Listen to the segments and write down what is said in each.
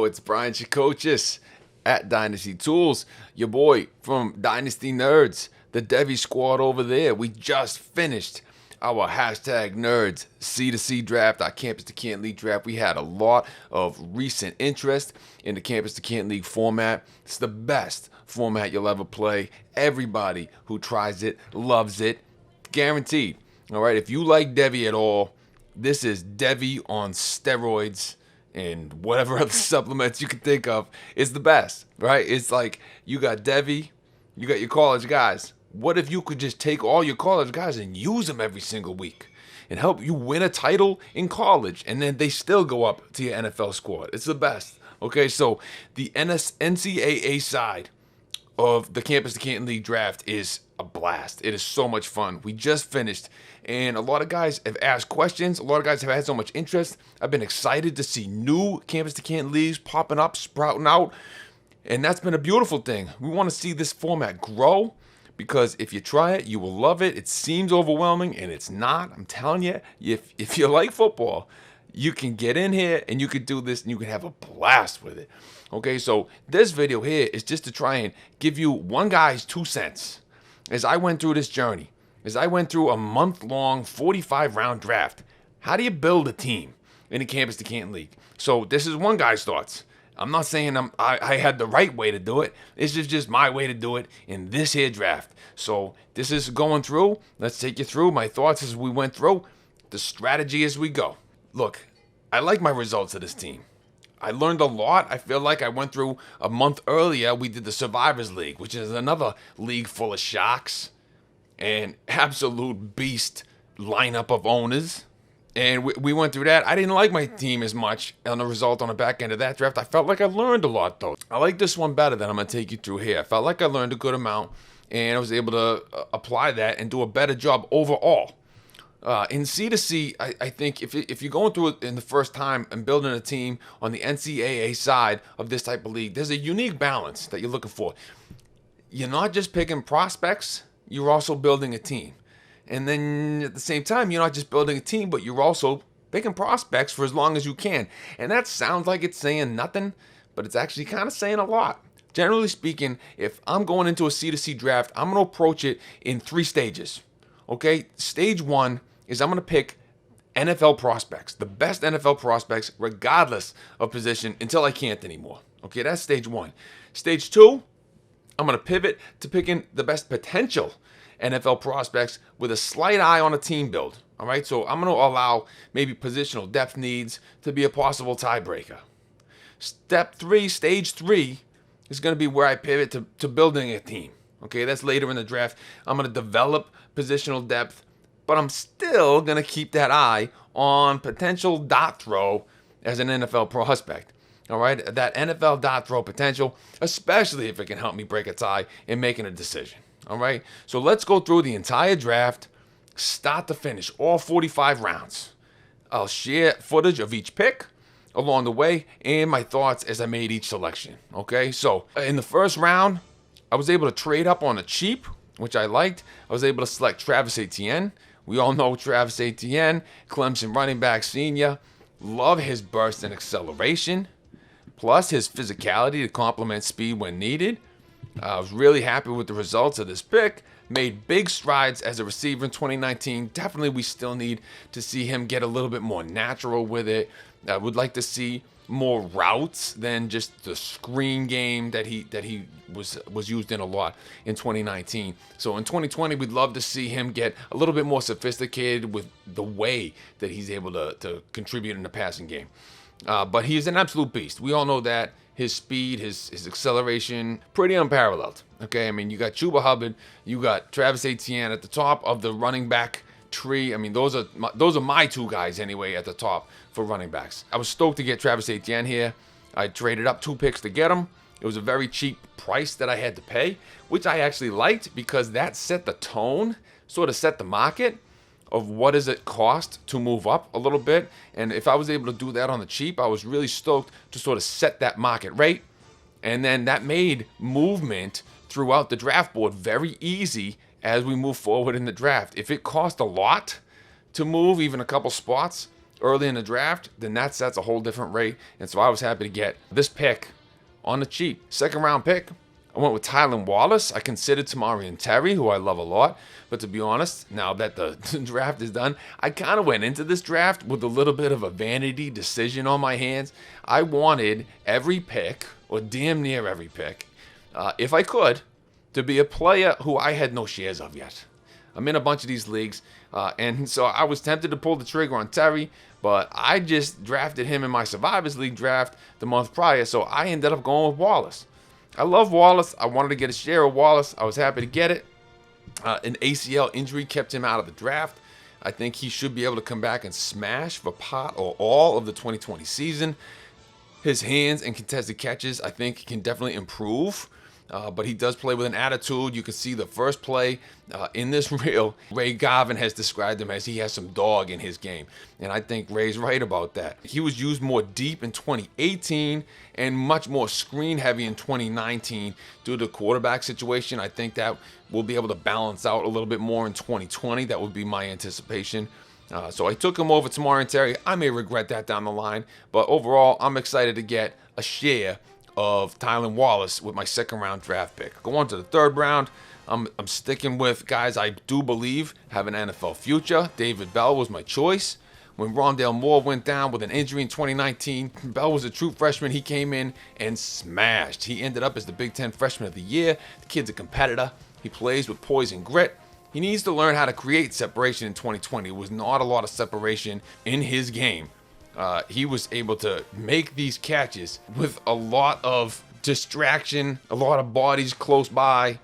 it's Brian Chacochis at Dynasty Tools, your boy from Dynasty Nerds, the Devi squad over there. We just finished our hashtag Nerds C2C draft, our Campus to Canton League draft. We had a lot of recent interest in the Campus to Canton League format. It's the best format you'll ever play. Everybody who tries it loves it, guaranteed. All right, if you like Devi at all, this is Devi on steroids and whatever other supplements you can think of. Is the best, right? It's like you got Devi, you got your college guys. What if you could just take all your college guys and use them every single week and help you win a title in college, and then they still go up to your NFL squad? It's the best. Okay, so the NCAA side of the Campus to Canton League draft is a blast. It is so much fun. We just finished, and a lot of guys have asked questions. A lot of guys have had so much interest. I've been excited to see new Campus to Canton leagues popping up, sprouting out, and that's been a beautiful thing. We want to see this format grow, because if you try it, you will love it. It seems overwhelming, and it's not. I'm telling you, if you like football, you can get in here and you can do this and you can have a blast with it. Okay, so this video here is just to try and give you one guy's 2 cents as I went through this journey, as I went through a month-long 45-round draft. How do you build a team in the Campus to Canton League? So this is one guy's thoughts. I'm not saying I had the right way to do it. This is just my way to do it in this here draft. So this is going through. Let's take you through my thoughts as we went through, the strategy as we go. Look, I like my results of this team. I learned a lot. I feel like I went through a month earlier. We did the Survivors League, which is another league full of sharks and absolute beast lineup of owners. And we went through that. I didn't like my team as much on the result on the back end of that draft. I felt like I learned a lot, though. I like this one better that I'm going to take you through here. I felt like I learned a good amount, and I was able to apply that and do a better job overall. In C2C, I think if you're going through it in the first time and building a team on the NCAA side of this type of league, there's a unique balance that you're looking for. You're not just picking prospects, you're also building a team. And then at the same time, you're not just building a team, but you're also picking prospects for as long as you can. And that sounds like it's saying nothing, but it's actually kind of saying a lot. Generally speaking, if I'm going into a C2C draft, I'm going to approach it in 3 stages. Okay? Stage 1 is I'm going to pick NFL prospects, the best NFL prospects, regardless of position, until I can't anymore. Okay, that's stage 1. Stage 2, I'm going to pivot to picking the best potential NFL prospects with a slight eye on a team build. All right, so I'm going to allow maybe positional depth needs to be a possible tiebreaker. Stage 3 is going to be where I pivot to building a team. Okay, that's later in the draft. I'm going to develop positional depth, but I'm still going to keep that eye on potential dot throw as an NFL prospect. All right, that NFL dot throw potential, especially if it can help me break a tie in making a decision. All right, so let's go through the entire draft, start to finish, all 45 rounds. I'll share footage of each pick along the way and my thoughts as I made each selection. Okay, so in the first round, I was able to trade up on a cheap, which I liked. I was able to select Travis Etienne. We all know Travis Etienne, Clemson running back senior. Love his burst and acceleration, plus his physicality to complement speed when needed. I was really happy with the results of this pick. Made big strides as a receiver in 2019. Definitely we still need to see him get a little bit more natural with it. I would like to see more routes than just the screen game that he was used in a lot in 2019. So in 2020, we'd love to see him get a little bit more sophisticated with the way that he's able to contribute in the passing game. But he is an absolute beast. We all know that. His speed, his acceleration, pretty unparalleled. Okay, I mean, you got Chuba Hubbard, you got Travis Etienne at the top of the running back tree. I mean, those are my 2 guys anyway at the top for running backs. I was stoked to get Travis Etienne here. I traded up 2 picks to get him. It was a very cheap price that I had to pay, which I actually liked because that set the tone, sort of set the market of what does it cost to move up a little bit. And if I was able to do that on the cheap, I was really stoked to sort of set that market rate. And then that made movement throughout the draft board very easy as we move forward in the draft. If it cost a lot to move, even a couple spots, early in the draft, then that's a whole different rate. And so I was happy to get this pick on the cheap. Second round pick, I went with Tylan Wallace. I considered Tamarian Terry, who I love a lot. But to be honest, now that the draft is done, I kind of went into this draft with a little bit of a vanity decision on my hands. I wanted every pick, or damn near every pick, if I could, to be a player who I had no shares of yet. I'm in a bunch of these leagues, and so I was tempted to pull the trigger on Terry, but I just drafted him in my Survivors League draft the month prior, so I ended up going with Wallace. I love Wallace. I wanted to get a share of Wallace. I was happy to get it. An ACL injury kept him out of the draft. I think he should be able to come back and smash for part or all of the 2020 season. His hands and contested catches, I think, can definitely improve. But he does play with an attitude. You can see the first play in this reel. Ray Garvin has described him as he has some dog in his game. And I think Ray's right about that. He was used more deep in 2018 and much more screen heavy in 2019 due to the quarterback situation. I think that will be able to balance out a little bit more in 2020. That would be my anticipation. So I took him over to Tamarian Terry. I may regret that down the line. But overall, I'm excited to get a share of Tylan Wallace with my second round draft pick. Go on to the third round. I'm sticking with guys I do believe have an NFL future. David Bell was my choice. When Rondale Moore went down with an injury in 2019, Bell was a true freshman. He came in and smashed. He ended up as the Big Ten Freshman of the Year. The kid's a competitor. He plays with poise and grit. He needs to learn how to create separation in 2020. There was not a lot of separation in his game. He was able to make these catches with a lot of distraction, a lot of bodies close by.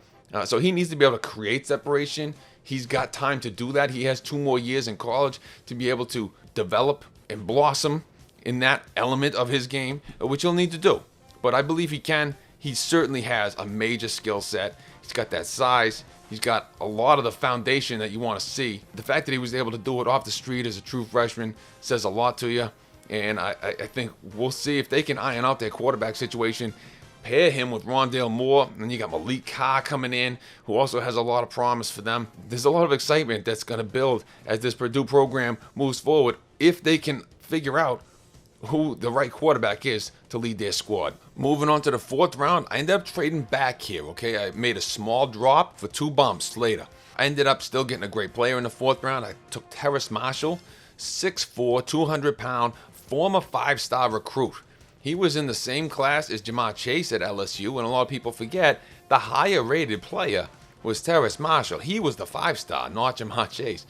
So he needs to be able to create separation. He's got time to do that. He has 2 more years in college to be able to develop and blossom in that element of his game, which he'll need to do. But I believe he can. He certainly has a major skill set. He's got that size. He's got a lot of the foundation that you want to see. The fact that he was able to do it off the street as a true freshman says a lot to you. And I think we'll see if they can iron out their quarterback situation. Pair him with Rondale Moore. And then you got Malik Carr coming in, who also has a lot of promise for them. There's a lot of excitement that's going to build as this Purdue program moves forward if they can figure out who the right quarterback is to lead their squad. Moving on to the fourth round, I ended up trading back here, okay? I made a small drop for 2 bumps later. I ended up still getting a great player in the fourth round. I took Terrace Marshall, 6'4", 200-pound, former 5-star recruit. He was in the same class as Jamar Chase at LSU, and a lot of people forget the higher-rated player was Terrace Marshall. He was the 5-star, not Jamar Chase.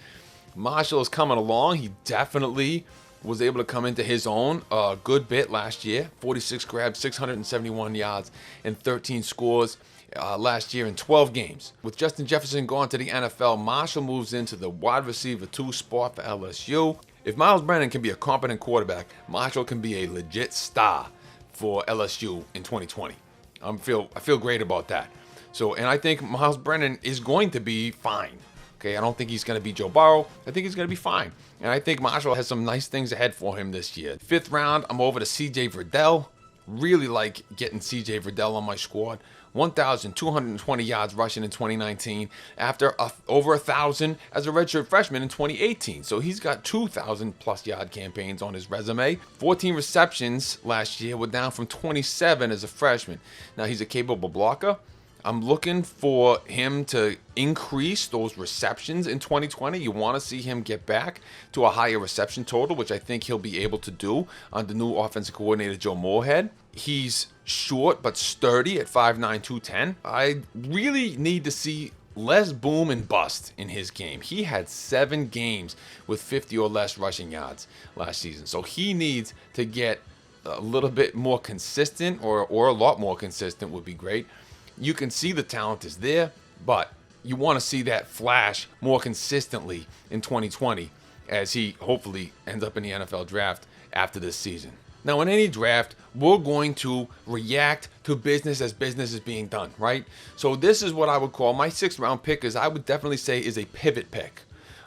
Marshall is coming along. He definitely was able to come into his own a good bit last year. 46 grabs, 671 yards, and 13 scores last year in 12 games. With Justin Jefferson going to the NFL, Marshall moves into the wide receiver 2 spot for LSU. If Miles Brennan can be a competent quarterback, Marshall can be a legit star for LSU in 2020. I feel great about that. And I think Miles Brennan is going to be fine. Okay, I don't think he's going to be Joe Burrow. I think he's going to be fine. And I think Marshall has some nice things ahead for him this year. 5th round, I'm over to C.J. Verdell. Really like getting C.J. Verdell on my squad. 1,220 yards rushing in 2019 after over 1,000 as a redshirt freshman in 2018. So he's got 2,000 plus yard campaigns on his resume. 14 receptions last year, were down from 27 as a freshman. Now he's a capable blocker. I'm looking for him to increase those receptions in 2020. You want to see him get back to a higher reception total, which I think he'll be able to do under new offensive coordinator Joe Moorhead. He's short but sturdy at 5'9", 210. I really need to see less boom and bust in his game. He had 7 games with 50 or less rushing yards last season. So he needs to get a little bit more consistent, or a lot more consistent would be great. You can see the talent is there, but you want to see that flash more consistently in 2020 as he hopefully ends up in the NFL draft after this season. Now, in any draft, we're going to react to business as business is being done, right? So this is what I would call my 6th round pick, is I would definitely say is a pivot pick.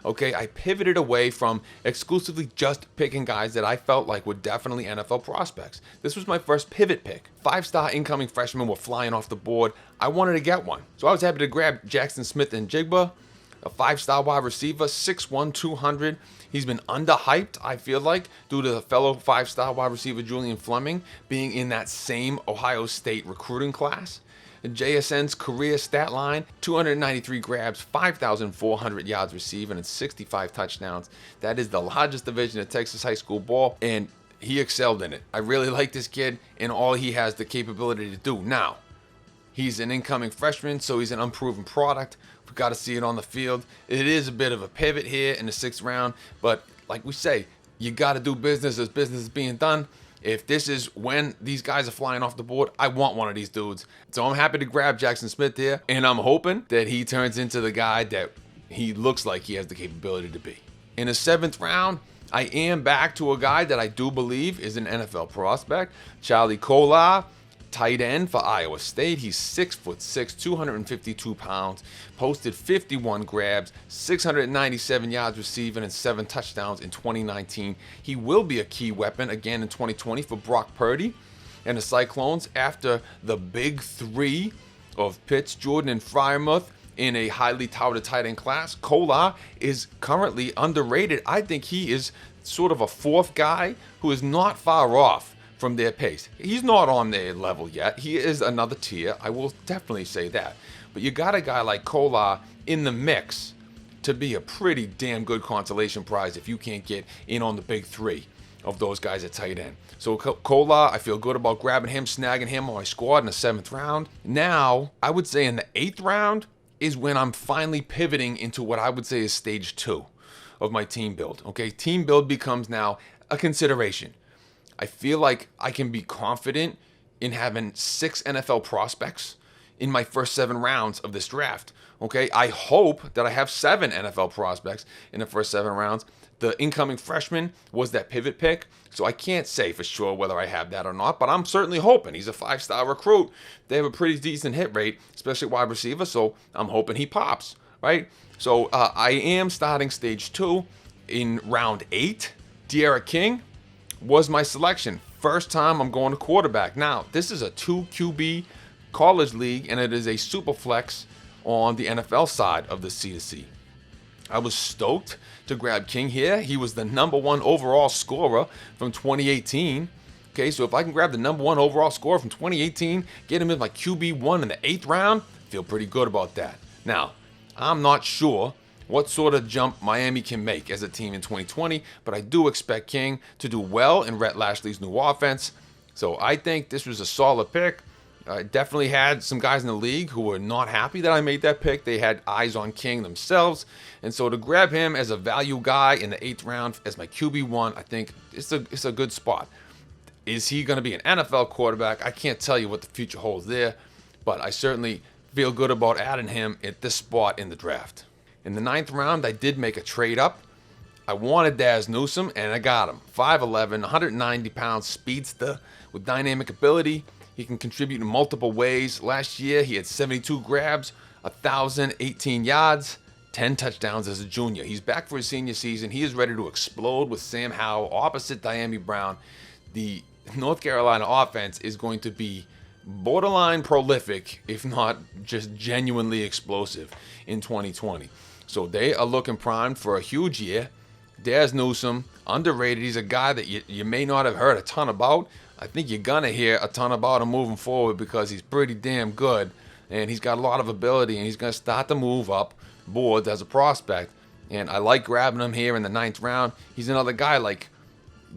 Okay, I pivoted away from exclusively just picking guys that I felt like were definitely NFL prospects. This was my first pivot pick. 5-star incoming freshmen were flying off the board. I wanted to get one. So I was happy to grab Jackson Smith and Jigba. a 5-star wide receiver, 6'1", 200. He's been underhyped, I feel like, due to the fellow 5-star wide receiver Julian Fleming being in that same Ohio State recruiting class. JSN's career stat line, 293 grabs, 5,400 yards receiving, and 65 touchdowns. That is the largest division of Texas high school ball, and he excelled in it. I really like this kid and all he has the capability to do. Now, he's an incoming freshman, so he's an unproven product. We've got to see it on the field. It is a bit of a pivot here in the 6th round, but like we say, you got to do business as business is being done. If this is when these guys are flying off the board, I want one of these dudes. So I'm happy to grab Jackson Smith here, and I'm hoping that he turns into the guy that he looks like he has the capability to be. In the 7th round, I am back to a guy that I do believe is an NFL prospect, Charlie Kolar, tight end for Iowa State. He's 6'6", 252 pounds, posted 51 grabs, 697 yards receiving, and 7 touchdowns in 2019. He will be a key weapon again in 2020 for Brock Purdy and the Cyclones after the big 3 of Pitts, Jordan, and Freiermuth in a highly touted tight end class. Kolar is currently underrated. I think he is sort of a 4th guy who is not far off from their pace. He's not on their level yet. He is another tier. I will definitely say that. But you got a guy like Kolar in the mix to be a pretty damn good consolation prize if you can't get in on the big 3 of those guys at tight end. So Kolar, I feel good about grabbing him, snagging him on my squad in the 7th round. Now, I would say in the 8th round is when I'm finally pivoting into what I would say is stage 2 of my team build. Okay, team build becomes now a consideration. I feel like I can be confident in having 6 NFL prospects in my first 7 rounds of this draft. Okay, I hope that I have 7 NFL prospects in the first 7 rounds. The incoming freshman was that pivot pick, so I can't say for sure whether I have that or not, but I'm certainly hoping. He's a 5-star recruit. They have a pretty decent hit rate, especially wide receiver, so I'm hoping he pops, right? So I am starting stage 2 in round 8. De'Ara King was my selection. First time I'm going to quarterback. Now, this is a 2 QB college league, and it is a super flex on the NFL side of the C2C. I was stoked to grab King here. He was the #1 overall scorer from 2018. Okay, so if I can grab the #1 overall scorer from 2018, get him in my QB1 in the 8th round, feel pretty good about that. Now, I'm not sure what sort of jump Miami can make as a team in 2020, but I do expect King to do well in Rhett Lashley's new offense. So I think this was a solid pick. I definitely had some guys in the league who were not happy that I made that pick. They had eyes on King themselves. And so to grab him as a value guy in the 8th round as my QB1, I think it's a good spot. Is he going to be an NFL quarterback? I can't tell you what the future holds there, but I certainly feel good about adding him at this spot in the draft. In the 9th round, I did make a trade up. I wanted Daz Newsome, and I got him. 5'11", 190 pounds speedster with dynamic ability. He can contribute in multiple ways. Last year, he had 72 grabs, 1,018 yards, 10 touchdowns as a junior. He's back for his senior season. He is ready to explode with Sam Howell opposite Diami Brown. The North Carolina offense is going to be borderline prolific, if not just genuinely explosive in 2020. So they are looking primed for a huge year. Daz Newsome, underrated. He's a guy that you may not have heard a ton about. I think you're going to hear a ton about him moving forward because he's pretty damn good, and he's got a lot of ability, and he's going to start to move up boards as a prospect. And I like grabbing him here in the 9th round. He's another guy like,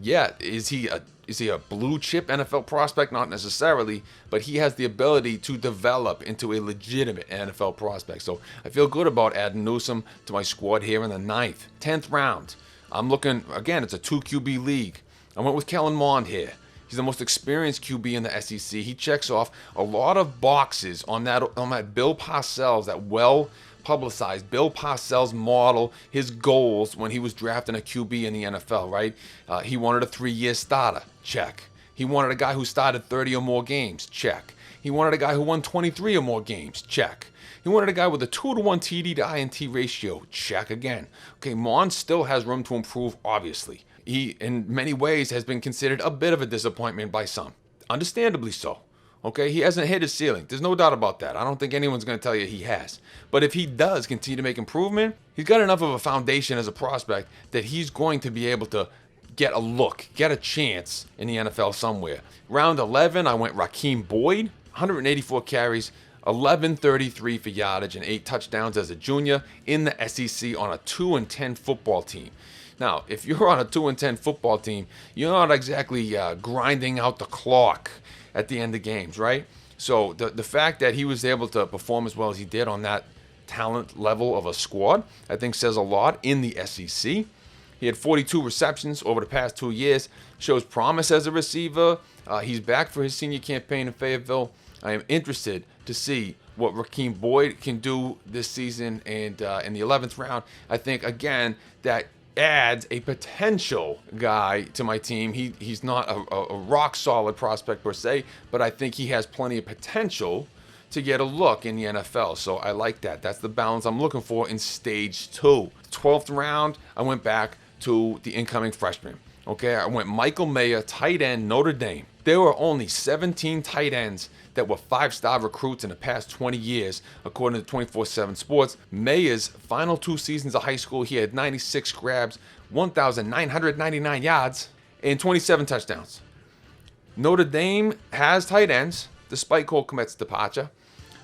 yeah, is he a blue chip NFL prospect? Not necessarily, but he has the ability to develop into a legitimate NFL prospect. So I feel good about adding Newsome to my squad here in the 9th. 10th round, I'm looking, again, it's a 2 QB league. I went with Kellen Mond here. He's the most experienced QB in the SEC. He checks off a lot of boxes on that Bill Parcells, that well-publicized Bill Parcells model, his goals when he was drafting a QB in the NFL, right? He wanted a 3-year starter, check. He wanted a guy who started 30 or more games, check. He wanted a guy who won 23 or more games, check. He wanted a guy with a 2-to-1 TD to INT ratio, check again. Okay, Mond still has room to improve, obviously. He, in many ways, has been considered a bit of a disappointment by some. Understandably so. Okay, he hasn't hit his ceiling. There's no doubt about that. I don't think anyone's going to tell you he has. But if he does continue to make improvement, he's got enough of a foundation as a prospect that he's going to be able to get a look, get a chance in the NFL somewhere. Round 11, I went Raheem Boyd, 184 carries, 1133 for yardage, and 8 touchdowns as a junior in the SEC on a 2-10 football team. Now, if you're on a 2-10 football team, you're not exactly grinding out the clock at the end of games, right? So the fact that he was able to perform as well as he did on that talent level of a squad, I think says a lot in the SEC. He had 42 receptions over the past 2 years, shows promise as a receiver. He's back for his senior campaign in Fayetteville. I am interested to see what Raheem Boyd can do this season. And in the 11th round, I think, again, that adds a potential guy to my team. He's not a rock solid prospect per se, but I think he has plenty of potential to get a look in the NFL. So I like that. That's the balance I'm looking for in stage 2. 12th round, I went back to the incoming freshman. Okay, I went Michael Mayer, tight end, Notre Dame. There were only 17 tight ends that were 5-star recruits in the past 20 years, according to 24/7 Sports. Mayer's final 2 seasons of high school, he had 96 grabs, 1,999 yards, and 27 touchdowns. Notre Dame has tight ends, despite Cole Kmet's departure.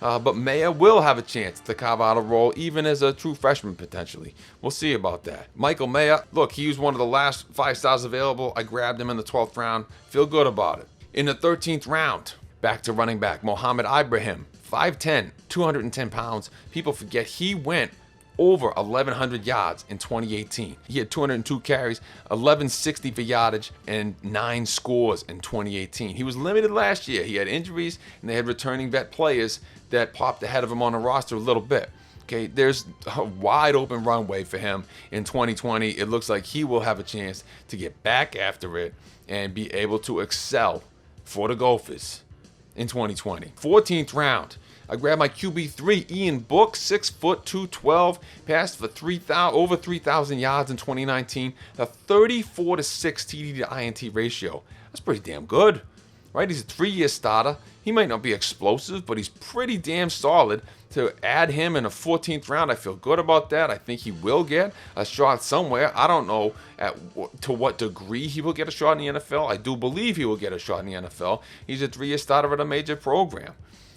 But Mayer will have a chance to carve out a role even as a true freshman potentially. We'll see about that. Michael Mayer, look, he was one of the last 5 stars available. I grabbed him in the 12th round. Feel good about it. In the 13th round, back to running back, Mohammed Ibrahim, 5'10", 210 pounds. People forget he went over 1,100 yards in 2018. He had 202 carries, 1,160 for yardage, and 9 scores in 2018. He was limited last year. He had injuries, and they had returning vet players that popped ahead of him on the roster a little bit. Okay, there's a wide open runway for him in 2020. It looks like he will have a chance to get back after it and be able to excel for the Gophers in 2020. 14th round, I grabbed my QB3, Ian Book, 6 foot 212, passed for over 3,000 yards in 2019, a 34-6 TD to INT ratio. That's pretty damn good, right? He's a 3-year starter. He might not be explosive, but he's pretty damn solid. To add him in the 14th round, I feel good about that. I think he will get a shot somewhere. I don't know to what degree he will get a shot in the NFL. I do believe he will get a shot in the NFL. He's a 3-year starter at a major program.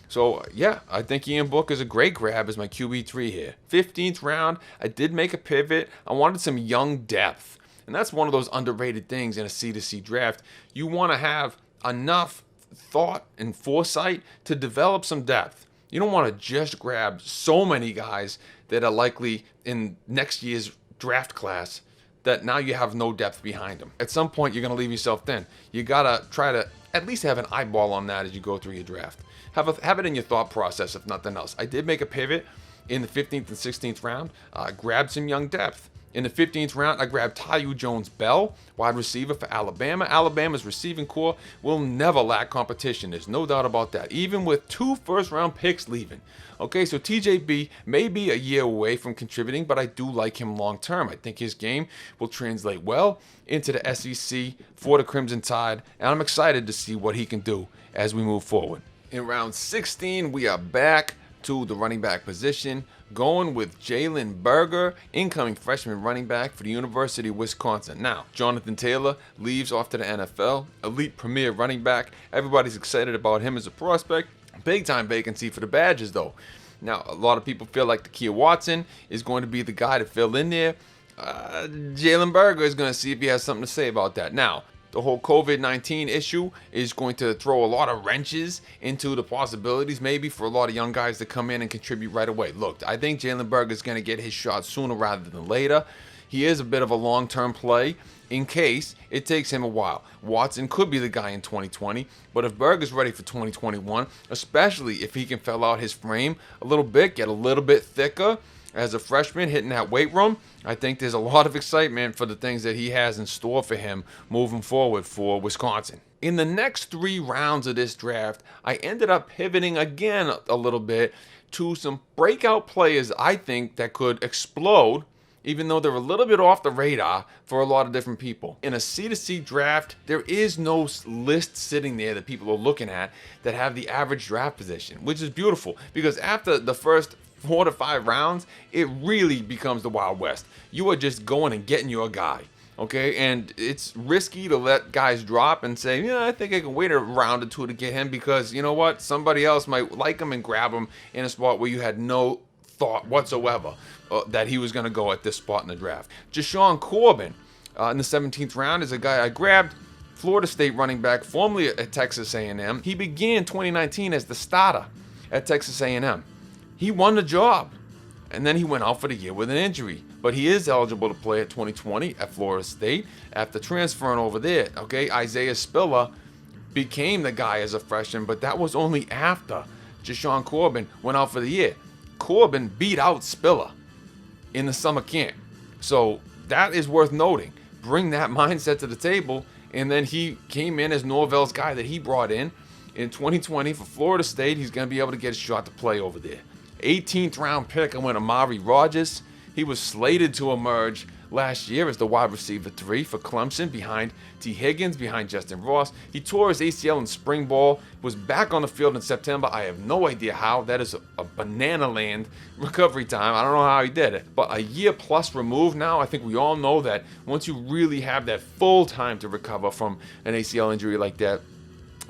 So, yeah, I think Ian Book is a great grab as my QB3 here. 15th round, I did make a pivot. I wanted some young depth. And that's one of those underrated things in a C2C draft. You want to have enough thought and foresight to develop some depth. You don't want to just grab so many guys that are likely in next year's draft class that now you have no depth behind them. At some point, you're going to leave yourself thin. You got to try to at least have an eyeball on that as you go through your draft. Have it in your thought process, if nothing else. I did make a pivot in the 15th and 16th round. Grabbed some young depth. In the 15th round, I grabbed Tyu Jones-Bell, wide receiver for Alabama. Alabama's receiving core will never lack competition. There's no doubt about that, even with 2 first-round picks leaving. Okay, so TJB may be a year away from contributing, but I do like him long-term. I think his game will translate well into the SEC for the Crimson Tide, and I'm excited to see what he can do as we move forward. In round 16, we are back to the running back position, going with Jalen Berger, incoming freshman running back for the University of Wisconsin. Now, Jonathan Taylor leaves off to the NFL, elite premier running back. Everybody's excited about him as a prospect. Big time vacancy for the Badgers, though. Now, a lot of people feel like Takia Watson is going to be the guy to fill in there. Jalen Berger is going to see if he has something to say about that. Now, the whole COVID-19 issue is going to throw a lot of wrenches into the possibilities maybe for a lot of young guys to come in and contribute right away. Look, I think Jalen Berger is going to get his shot sooner rather than later. He is a bit of a long-term play in case it takes him a while. Watson could be the guy in 2020, but if Berger's ready for 2021, especially if he can fill out his frame a little bit, get a little bit thicker as a freshman hitting that weight room, I think there's a lot of excitement for the things that he has in store for him moving forward for Wisconsin. In the next 3 rounds of this draft, I ended up pivoting again a little bit to some breakout players I think that could explode even though they're a little bit off the radar for a lot of different people. In a C2C draft, there is no list sitting there that people are looking at that have the average draft position, which is beautiful, because after the first 4 to 5 rounds, it really becomes the Wild West. You are just going and getting your guy. Okay, and it's risky to let guys drop and say, yeah, I think I can wait a round or two to get him, because you know what? Somebody else might like him and grab him in a spot where you had no thought whatsoever that he was going to go at this spot in the draft. Deshawn Corbin in the 17th round is a guy I grabbed. Florida State running back, formerly at Texas A&M. He began 2019 as the starter at Texas A&M. He won the job, and then he went out for the year with an injury. But he is eligible to play at 2020 at Florida State after transferring over there. Okay, Isaiah Spiller became the guy as a freshman, but that was only after Deshawn Corbin went out for the year. Corbin beat out Spiller in the summer camp. So that is worth noting. Bring that mindset to the table, and then he came in as Norvell's guy that he brought in 2020 for Florida State. He's going to be able to get a shot to play over there. 18th round pick, I went Amari Rogers. He was slated to emerge last year as the wide receiver 3 for Clemson, behind T. Higgins, behind Justin Ross. He tore his ACL in spring ball, was back on the field in September. I have no idea how. That is a banana land recovery time. I don't know how he did it. But a year plus removed now, I think we all know that once you really have that full time to recover from an ACL injury like that,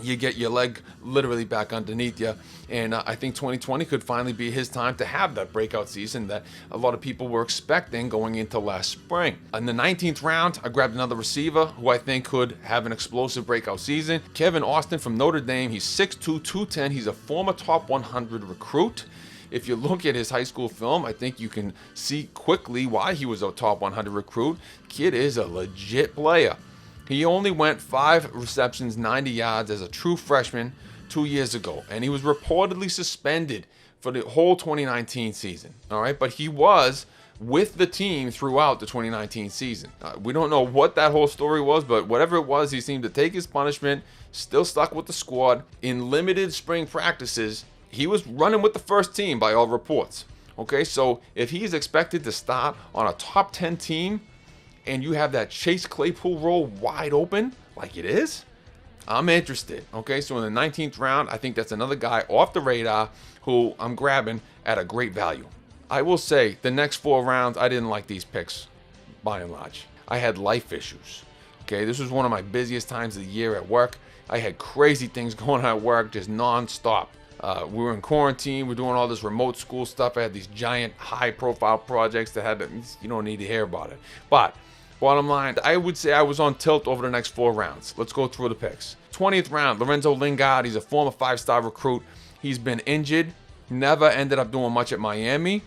you get your leg literally back underneath you. And I think 2020 could finally be his time to have that breakout season that a lot of people were expecting going into last spring. In the 19th round, I grabbed another receiver who I think could have an explosive breakout season. Kevin Austin from Notre Dame. He's 6'2", 210. He's a former top 100 recruit. If you look at his high school film, I think you can see quickly why he was a top 100 recruit. Kid is a legit player. He only went 5 receptions, 90 yards as a true freshman 2 years ago, and he was reportedly suspended for the whole 2019 season. All right, but he was with the team throughout the 2019 season. We don't know what that whole story was, but whatever it was, he seemed to take his punishment, still stuck with the squad. In limited spring practices, he was running with the first team by all reports. Okay, so if he's expected to start on a top 10 team, and you have that Chase Claypool role wide open like it is, I'm interested. Okay, so in the 19th round, I think that's another guy off the radar who I'm grabbing at a great value. I will say the next 4 rounds, I didn't like these picks by and large. I had life issues. Okay, this was one of my busiest times of the year at work. I had crazy things going on at work, just nonstop. We were in quarantine. We're doing all this remote school stuff. I had these giant high-profile projects that you don't need to hear about it. But bottom line, I would say I was on tilt over the next 4 rounds. Let's go through the picks. 20th round, Lorenzo Lingard. He's a former 5-star recruit. He's been injured. Never ended up doing much at Miami.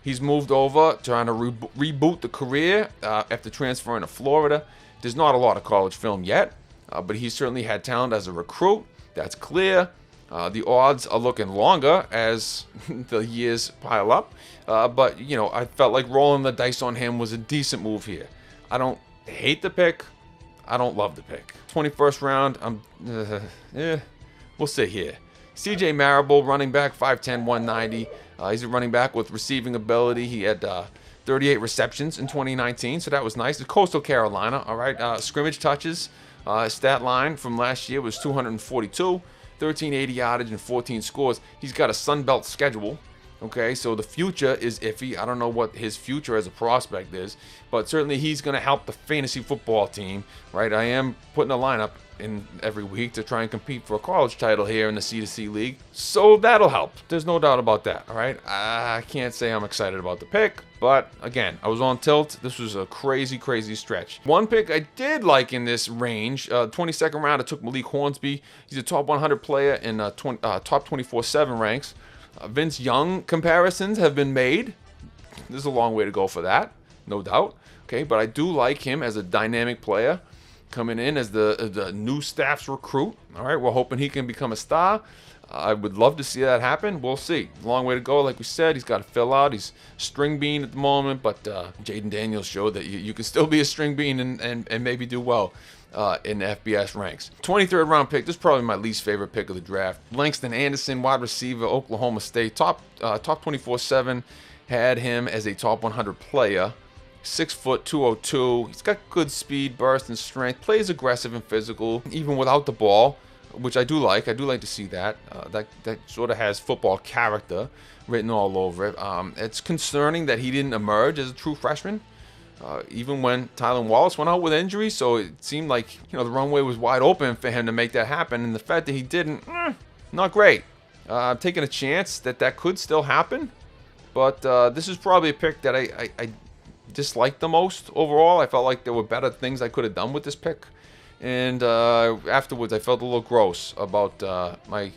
He's moved over, trying to reboot the career after transferring to Florida. There's not a lot of college film yet, but he certainly had talent as a recruit. That's clear. The odds are looking longer as the years pile up. But, you know, I felt like rolling the dice on him was a decent move here. I don't hate the pick. I don't love the pick. 21st round, we'll see here. CJ Maribel, running back, 5'10", 190. He's a running back with receiving ability. He had 38 receptions in 2019, so that was nice. The Coastal Carolina, all right. Scrimmage touches, stat line from last year was 242, 1380 yardage, and 14 scores. He's got a Sun Belt schedule. Okay, so the future is iffy. I don't know what his future as a prospect is, but certainly he's going to help the fantasy football team, right? I am putting a lineup in every week to try and compete for a college title here in the C2C league, so that'll help. There's no doubt about that, all right? I can't say I'm excited about the pick, but again, I was on tilt. This was a crazy, crazy stretch. One pick I did like in this range, 22nd round, I took Malik Hornsby. He's a top 100 player in top 24/7 ranks. Vince Young comparisons have been made. There's a long way to go for that, no doubt. Okay, but I do like him as a dynamic player coming in as the new staff's recruit. All right, we're hoping he can become a star. I would love to see that happen. We'll see. Long way to go. Like we said, he's got to fill out. He's string bean at the moment, but Jaden Daniels showed that you can still be a string bean and maybe do well in the FBS ranks. 23rd round pick. This is probably my least favorite pick of the draft. Langston Anderson, wide receiver, Oklahoma State, top 24/7. Had him as a top 100 player 6 foot 202. He's got good speed, burst, and strength. Plays aggressive and physical, even without the ball, which I do like. I do like to see that. That sort of has football character written all over it. It's concerning that he didn't emerge as a true freshman, even when Tylan Wallace went out with injury. So it seemed like the runway was wide open for him to make that happen, and the fact that he didn't, not great. I'm taking a chance that could still happen, but this is probably a pick that I disliked the most overall. I felt like there were better things I could have done with this pick, and afterwards I felt a little gross about my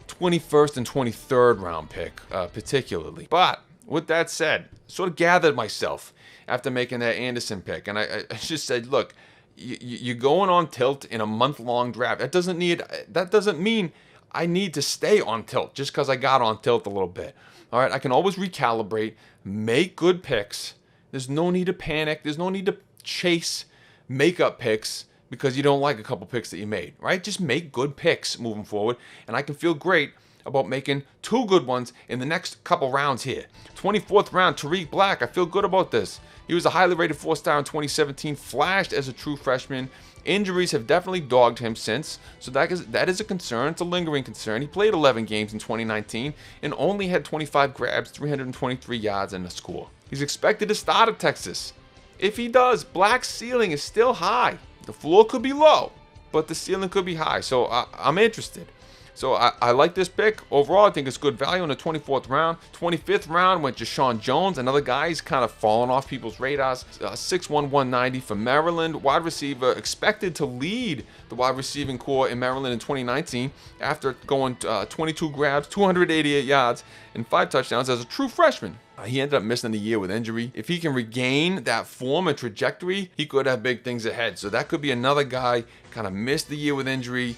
21st and 23rd round pick particularly. But with that said, sort of gathered myself after making that Anderson pick, and I just said, look, you're going on tilt in a month-long draft. That doesn't mean I need to stay on tilt just because I got on tilt a little bit. All right, I can always recalibrate, make good picks. There's no need to panic. There's no need to chase makeup picks because you don't like a couple picks that you made, right? Just make good picks moving forward, and I can feel great about making 2 good ones in the next couple rounds here. 24th round, Tariq Black. I feel good about this. He was a highly rated 4-star in 2017, flashed as a true freshman. Injuries have definitely dogged him since, so that is a concern. It's a lingering concern. He played 11 games in 2019 and only had 25 grabs, 323 yards, and a score. He's expected to start at Texas. If he does, Black's ceiling is still high. The floor could be low, but the ceiling could be high, so I'm interested. So I like this pick. Overall, I think it's good value in the 24th round. 25th round went Deshawn Jones, another guy who's kind of fallen off people's radars. 6'1", 190 from Maryland. Wide receiver, expected to lead the wide receiving core in Maryland in 2019 after going 22 grabs, 288 yards, and 5 touchdowns as a true freshman. He ended up missing the year with injury. If he can regain that form and trajectory, he could have big things ahead. So that could be another guy kind of missed the year with injury,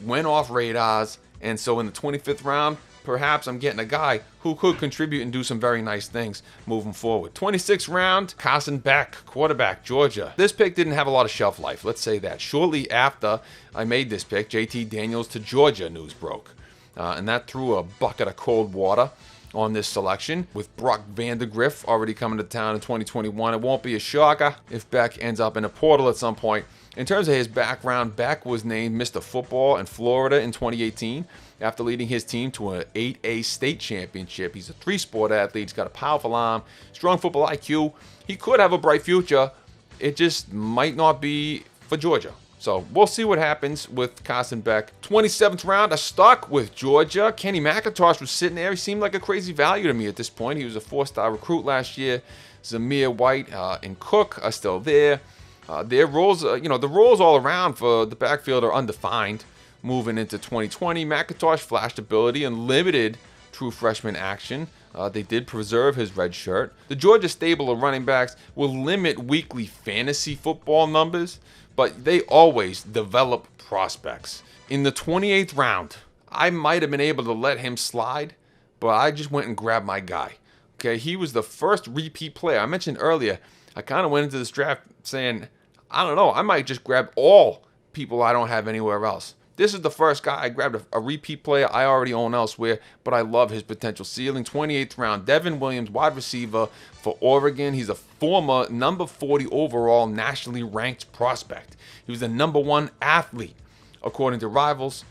went off radars, and so in the 25th round, perhaps I'm getting a guy who could contribute and do some very nice things moving forward. 26th round, Carson Beck, quarterback, Georgia. This pick didn't have a lot of shelf life, let's say that. Shortly after I made this pick, JT Daniels to Georgia news broke. And that threw a bucket of cold water on this selection. With Brock Vandegrift already coming to town in 2021, it won't be a shocker if Beck ends up in a portal at some point. In terms of his background, Beck was named Mr. Football in Florida in 2018 after leading his team to an 8A state championship. He's a 3-sport athlete. He's got a powerful arm, strong football IQ. He could have a bright future. It just might not be for Georgia. So we'll see what happens with Carson Beck. 27th round, I stuck with Georgia. Kenny McIntosh was sitting there. He seemed like a crazy value to me at this point. He was a 4-star recruit last year. Zamir White and Cook are still there. Their roles, the roles all around for the backfield are undefined. Moving into 2020, McIntosh flashed ability and limited true freshman action. They did preserve his red shirt. The Georgia stable of running backs will limit weekly fantasy football numbers, but they always develop prospects. In the 28th round, I might have been able to let him slide, but I just went and grabbed my guy. Okay, he was the first repeat player. I mentioned earlier, I kind of went into this draft saying, I don't know, I might just grab all people I don't have anywhere else. This is the first guy I grabbed, a repeat player I already own elsewhere, but I love his potential ceiling. 28th round, Devin Williams, wide receiver for Oregon. He's a former number 40 overall nationally ranked prospect. He was the number 1 athlete, according to Rivals.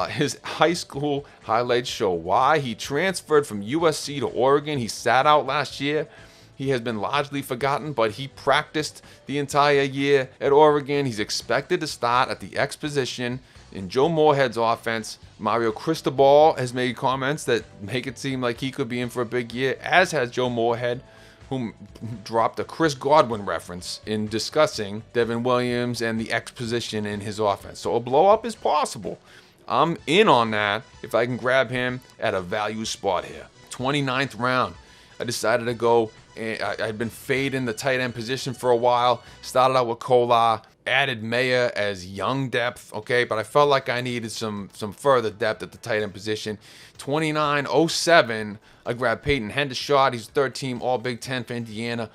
His high school highlights show why. He transferred from USC to Oregon. He sat out last year. He has been largely forgotten, but he practiced the entire year at Oregon. He's expected to start at the X position in Joe Moorhead's offense. Mario Cristobal has made comments that make it seem like he could be in for a big year, as has Joe Moorhead, who dropped a Chris Godwin reference in discussing Devin Williams and the X position in his offense. So a blow-up is possible. I'm in on that if I can grab him at a value spot here. 29th round, I decided to go. I'd been fading the tight end position for a while. Started out with Kolar, added Maya as young depth, okay? But I felt like I needed some further depth at the tight end position. 29-07, I grabbed Peyton Hendershot. He's third team All Big Ten for Indiana.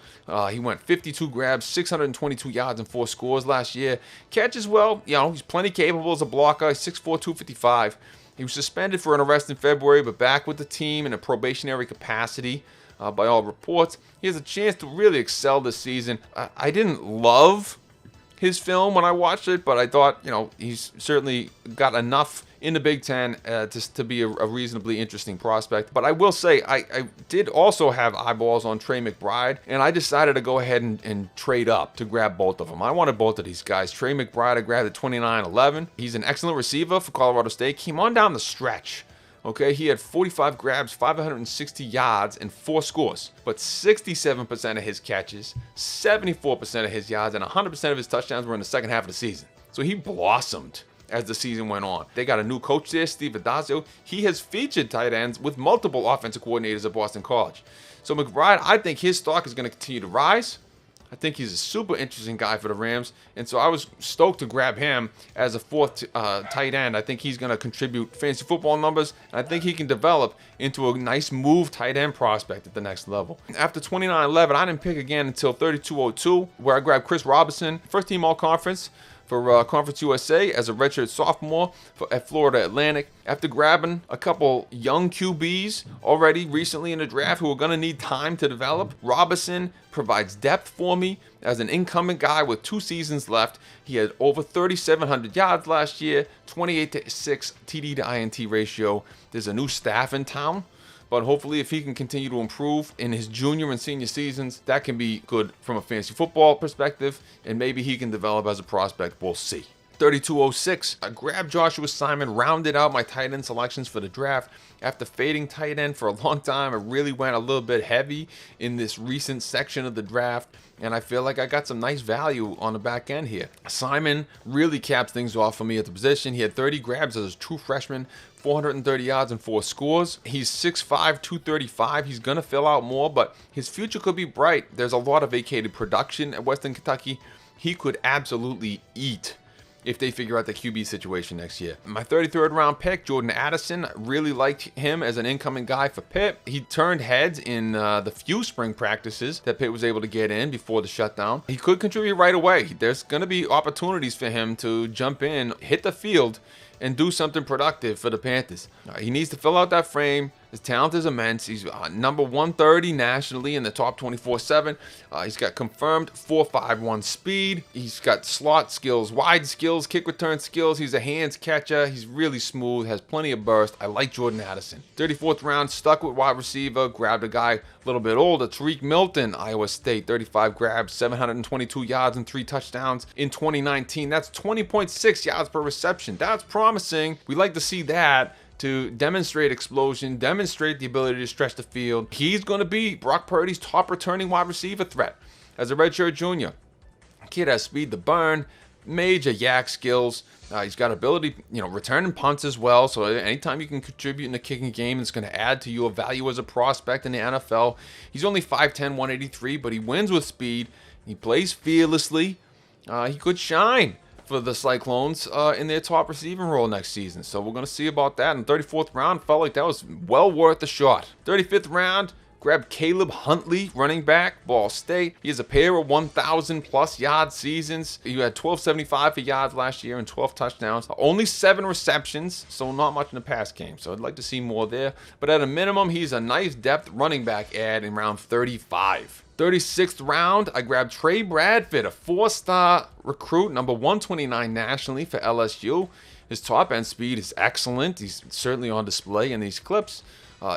He went 52 grabs, 622 yards, and 4 scores last year. Catches well, he's plenty capable as a blocker. He's 6'4", 255. He was suspended for an arrest in February, but back with the team in a probationary capacity. by all reports. He has a chance to really excel this season. I didn't love his film when I watched it, but I thought, he's certainly got enough in the Big Ten to be a reasonably interesting prospect. But I will say, I did also have eyeballs on Trey Mcbride, and I decided to go ahead and trade up to grab both of them. I wanted both of these guys. Trey Mcbride, I grabbed at 29-11. He's an excellent receiver for Colorado State. Came on down the stretch. Okay, he had 45 grabs, 560 yards, and 4 scores. But 67% of his catches, 74% of his yards, and 100% of his touchdowns were in the second half of the season. So he blossomed as the season went on. They got a new coach there, Steve Addazio. He has featured tight ends with multiple offensive coordinators at Boston College. So McBride, I think his stock is going to continue to rise. I think he's a super interesting guy for the Rams, and so I was stoked to grab him as a fourth tight end. I think he's going to contribute fantasy football numbers, and I think he can develop into a nice move tight end prospect at the next level. After 29-11, I didn't pick again until 32-02, where I grabbed Chris Robinson, first team all-conference for Conference USA as a redshirt sophomore at Florida Atlantic. After grabbing a couple young QBs already recently in the draft who are going to need time to develop, Robinson provides depth for me as an incumbent guy with 2 seasons left. He had over 3,700 yards last year, 28-6 TD to INT ratio. There's a new staff in town, but hopefully if he can continue to improve in his junior and senior seasons, that can be good from a fantasy football perspective, and maybe he can develop as a prospect. We'll see. 32-06, I grabbed Joshua Simon, rounded out my tight end selections for the draft. After fading tight end for a long time, I really went a little bit heavy in this recent section of the draft, and I feel like I got some nice value on the back end here. Simon really caps things off for me at the position. He had 30 grabs as a true freshman, 430 yards and 4 scores. He's 6'5", 235. He's going to fill out more, but his future could be bright. There's a lot of vacated production at Western Kentucky. He could absolutely eat if they figure out the QB situation next year. My 33rd round pick, Jordan Addison, really liked him as an incoming guy for Pitt. He turned heads in the few spring practices that Pitt was able to get in before the shutdown. He could contribute right away. There's going to be opportunities for him to jump in, hit the field, and do something productive for the Panthers. He needs to fill out that frame. His talent is immense. He's number 130 nationally in the top 24/7. He's got confirmed 4.51 speed. He's got slot skills, wide skills, kick return skills. He's a hands catcher. He's really smooth, has plenty of burst. I like Jordan Addison. 34th round, stuck with wide receiver. Grabbed a guy a little bit older, Tariq Milton, Iowa State. 35 grabs, 722 yards and 3 touchdowns in 2019. That's 20.6 yards per reception. That's promising. We like to see that, to demonstrate explosion, demonstrate the ability to stretch the field. He's going to be Brock Purdy's top returning wide receiver threat as a redshirt junior. Kid has speed to burn, major yak skills. He's got ability, returning punts as well. So anytime you can contribute in the kicking game, it's going to add to your value as a prospect in the NFL. He's only 5'10", 183, but he wins with speed. He plays fearlessly. He could shine for the Cyclones in their top receiving role next season. So we're going to see about that. In the 34th round, felt like that was well worth the shot. 35th round, grabbed Caleb Huntley, running back, Ball State. He has a pair of 1,000-plus yard seasons. He had 1,275 for yards last year and 12 touchdowns. Only 7 receptions, so not much in the pass game. So I'd like to see more there. But at a minimum, he's a nice depth running back add in round 35. 36th round, I grabbed Trey Bradford, a 4-star recruit, number 129 nationally for LSU. His top end speed is excellent. He's certainly on display in these clips.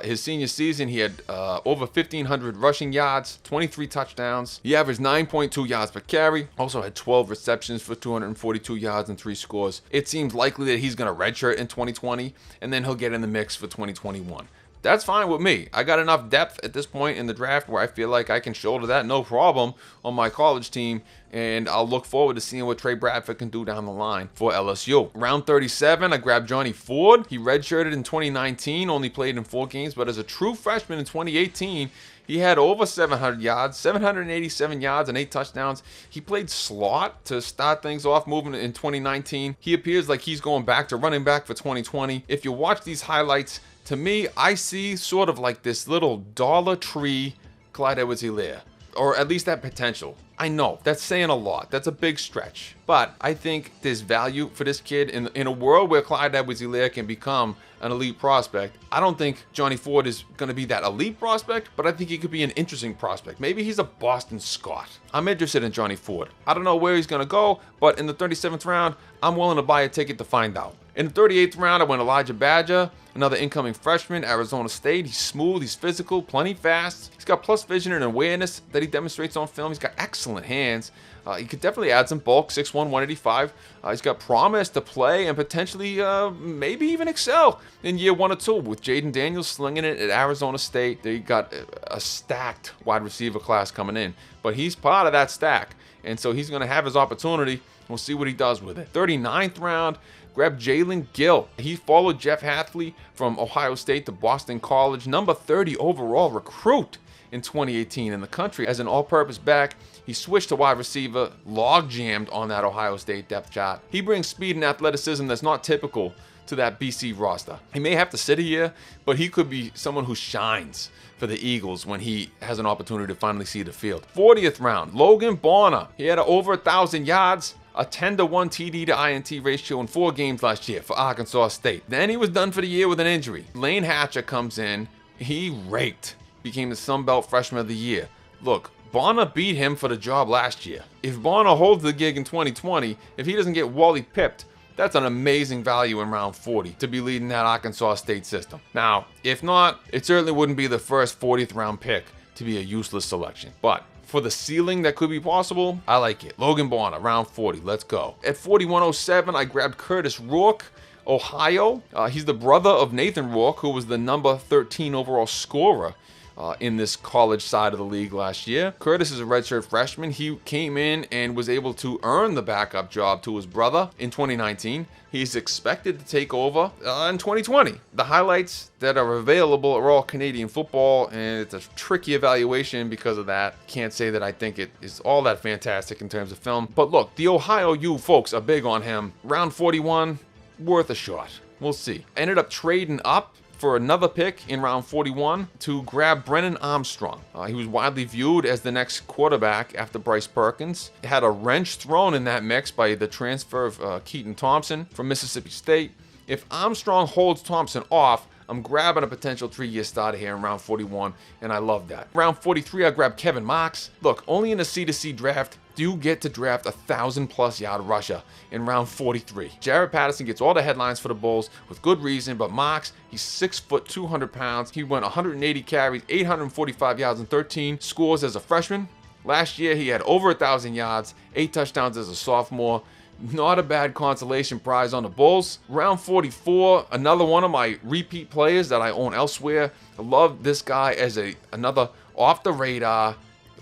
His senior season, he had over 1,500 rushing yards, 23 touchdowns. He averaged 9.2 yards per carry. Also had 12 receptions for 242 yards and 3 scores. It seems likely that he's going to redshirt in 2020, and then he'll get in the mix for 2021. That's fine with me. I got enough depth at this point in the draft where I feel like I can shoulder that no problem on my college team, and I'll look forward to seeing what Trey Bradford can do down the line for LSU. Round 37, I grabbed Johnny Ford. He redshirted in 2019, only played in 4 games, but as a true freshman in 2018, he had over 700 yards, 787 yards and 8 touchdowns. He played slot to start things off moving in 2019. He appears like he's going back to running back for 2020. If you watch these highlights, to me, I see sort of like this little Dollar Tree Clyde Edwards-Helaire. or at least that potential. I know that's saying a lot. That's a big stretch. But I think there's value for this kid in a world where Clyde Edwards-Helaire can become an elite prospect. I don't think Johnny Ford is going to be that elite prospect, but I think he could be an interesting prospect. Maybe he's a Boston Scott. I'm interested in Johnny Ford. I don't know where he's going to go, but in the 37th round, I'm willing to buy a ticket to find out. In the 38th round, I went Elijah Badger, another incoming freshman, Arizona State. He's smooth, he's physical, plenty fast. He's got plus vision and awareness that he demonstrates on film. He's got excellent hands. He could definitely add some bulk, 6'1", 185. He's got promise to play and potentially maybe even excel in year 1 or 2 with Jaden Daniels slinging it at Arizona State. They got a stacked wide receiver class coming in, but he's part of that stack, and so he's going to have his opportunity. We'll see what he does with it. 39th round, grab Jalen Gill. He followed Jeff Hathley from Ohio State to Boston College, number 30 overall recruit in 2018 in the country as an all-purpose back. He switched to wide receiver, log-jammed on that Ohio State depth chart. He brings speed and athleticism that's not typical to that BC roster. He may have to sit a year, but he could be someone who shines for the Eagles when he has an opportunity to finally see the field. 40th round, Logan Bonner. He had over 1,000 yards, a 10-1 TD to INT ratio in 4 games last year for Arkansas State. Then he was done for the year with an injury. Lane Hatcher comes in. He raked. Became the Sun Belt Freshman of the Year. Look, Bonner beat him for the job last year. If Bonner holds the gig in 2020, if he doesn't get Wally pipped, that's an amazing value in round 40 to be leading that Arkansas State system. Now, if not, it certainly wouldn't be the first 40th round pick to be a useless selection. But for the ceiling that could be possible, I like it. Logan Bonner, round 40, let's go. At 4107, I grabbed Curtis Rook, Ohio. He's the brother of Nathan Rook, who was the number 13 overall scorer in this college side of the league last year. Curtis is a redshirt freshman. He came in and was able to earn the backup job to his brother in 2019. He's expected to take over in 2020. The highlights that are available are all Canadian football, and it's a tricky evaluation because of that. Can't say that I think it is all that fantastic in terms of film. But look, the Ohio U folks are big on him. Round 41, worth a shot. We'll see. Ended up trading up for another pick in round 41 to grab Brennan Armstrong. He was widely viewed as the next quarterback after Bryce Perkins. Had a wrench thrown in that mix by the transfer of Keaton Thompson from Mississippi State. If Armstrong holds Thompson off, I'm grabbing a potential 3-year starter here in round 41, and I love that. Round 43, I grabbed Kevin Marks. Look, only in a C2C draft do you get to draft a 1,000+ yard rusher in round 43. Jared Patterson gets all the headlines for the Bulls with good reason, but Marks, he's 6 foot, 200 pounds. He went 180 carries, 845 yards, and 13 scores as a freshman. Last year, he had over 1,000 yards, 8 touchdowns as a sophomore. Not a bad consolation prize on the Bulls. Round 44, another one of my repeat players that I own elsewhere. I love this guy as another off-the-radar,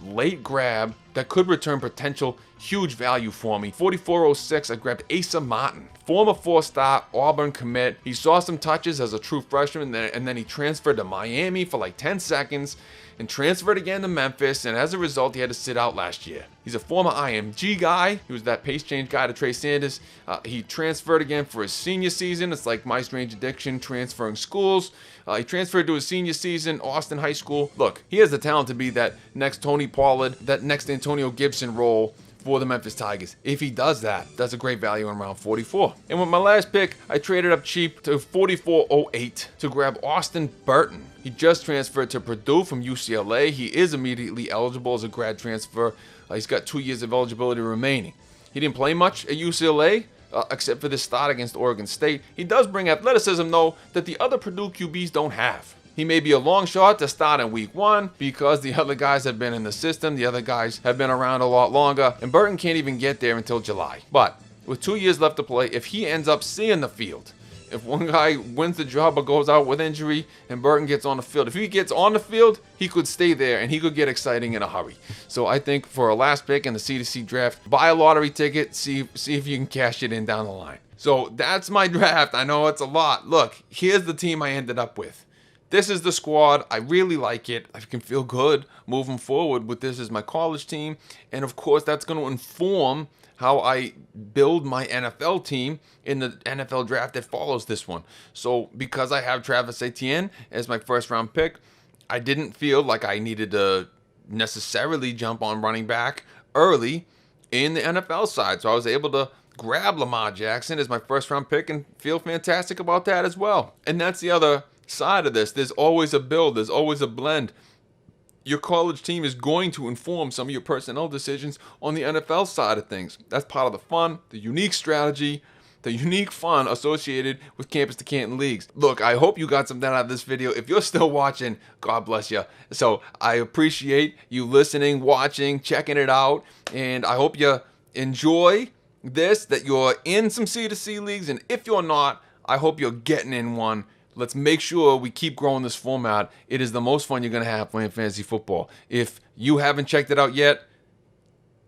late grab that could return potential huge value for me. 4406, I grabbed Asa Martin, former 4-star Auburn commit. He saw some touches as a true freshman, and then he transferred to Miami for like 10 seconds and transferred again to Memphis, and as a result, he had to sit out last year. He's a former IMG guy. He was that pace change guy to Trey Sanders. He transferred again for his senior season. It's like My Strange Addiction transferring schools. He transferred to his senior season, Austin High School. Look, he has the talent to be that next Tony Pollard, that next Antonio Gibson role for the Memphis Tigers. If he does that, that's a great value in round 44. And with my last pick, I traded up cheap to 4408 to grab Austin Burton. He just transferred to Purdue from UCLA. He is immediately eligible as a grad transfer. He's got 2 years of eligibility remaining. He didn't play much at UCLA, except for this start against Oregon State. He does bring athleticism, though, that the other Purdue QBs don't have. He may be a long shot to start in week 1 because the other guys have been in the system. The other guys have been around a lot longer, and Burton can't even get there until July. But with 2 years left to play, if he ends up seeing the field, if one guy wins the job but goes out with injury and Burton gets on the field, if he gets on the field, he could stay there and he could get exciting in a hurry. So I think for a last pick in the C2C draft, buy a lottery ticket, see if you can cash it in down the line. So that's my draft. I know it's a lot. Look, here's the team I ended up with. This is the squad. I really like it. I can feel good moving forward with this as my college team. And of course, that's going to inform how I build my NFL team in the NFL draft that follows this one. So because I have Travis Etienne as my first round pick, I didn't feel like I needed to necessarily jump on running back early in the NFL side. So I was able to grab Lamar Jackson as my first round pick and feel fantastic about that as well. And that's the other side of this. There's always a build, there's always a blend. Your college team is going to inform some of your personnel decisions on the NFL side of things. That's part of the fun, the unique strategy, the unique fun associated with campus to Canton leagues. Look, I hope you got something out of this video. If you're still watching, God bless you. So I appreciate you listening, watching, checking it out, and I hope you enjoy this, that you're in some C2C leagues, and if you're not, I hope you're getting in one. Let's make sure we keep growing this format. It is the most fun you're going to have playing fantasy football. If you haven't checked it out yet,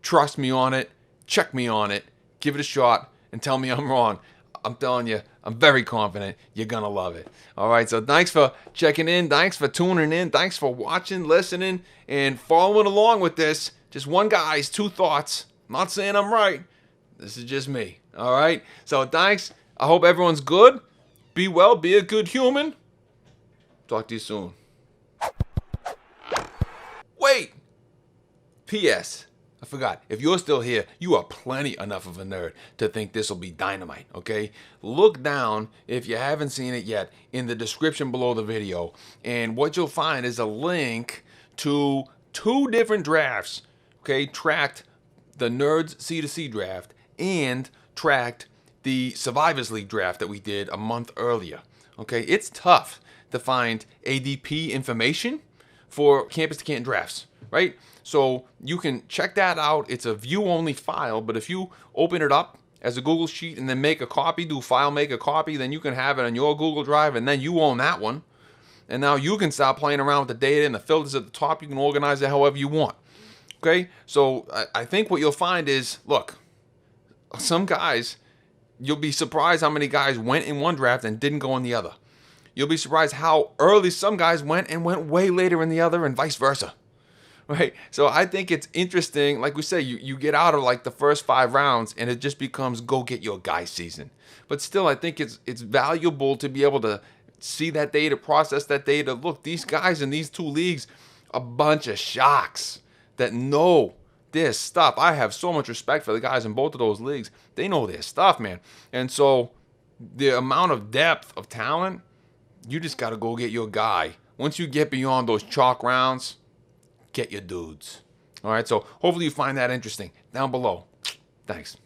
trust me on it, check me on it, give it a shot, and tell me I'm wrong. I'm telling you, I'm very confident you're going to love it. All right, so thanks for checking in. Thanks for tuning in. Thanks for watching, listening, and following along with this. Just one guy's two thoughts. I'm not saying I'm right. This is just me. All right, so thanks. I hope everyone's good. Be well, be a good human. Talk to you soon. Wait! P.S. I forgot. If you're still here, you are plenty enough of a nerd to think this will be dynamite, okay? Look down, if you haven't seen it yet, in the description below the video. And what you'll find is a link to 2 different drafts, okay? Tracked the Nerds C2C draft and tracked the Survivors League draft that we did a month earlier. Okay, it's tough to find ADP information for campus to Canton drafts, right? So you can check that out. It's a view-only file, but if you open it up as a Google Sheet and then make a copy, do file, make a copy, then you can have it on your Google Drive, and then you own that one. And now you can start playing around with the data and the filters at the top. You can organize it however you want. Okay, so I think what you'll find is, look, some guys, you'll be surprised how many guys went in one draft and didn't go in the other. You'll be surprised how early some guys went and went way later in the other, and vice versa. Right? So I think it's interesting. Like we say, you get out of like the first 5 rounds and it just becomes go get your guy season. But still, I think it's valuable to be able to see that data, process that data. Look, these guys in these 2 leagues, a bunch of shocks that know this stuff. I have so much respect for the guys in both of those leagues. They know their stuff, man. And so the amount of depth of talent, you just got to go get your guy. Once you get beyond those chalk rounds, get your dudes. All right, so hopefully you find that interesting. Down below. Thanks.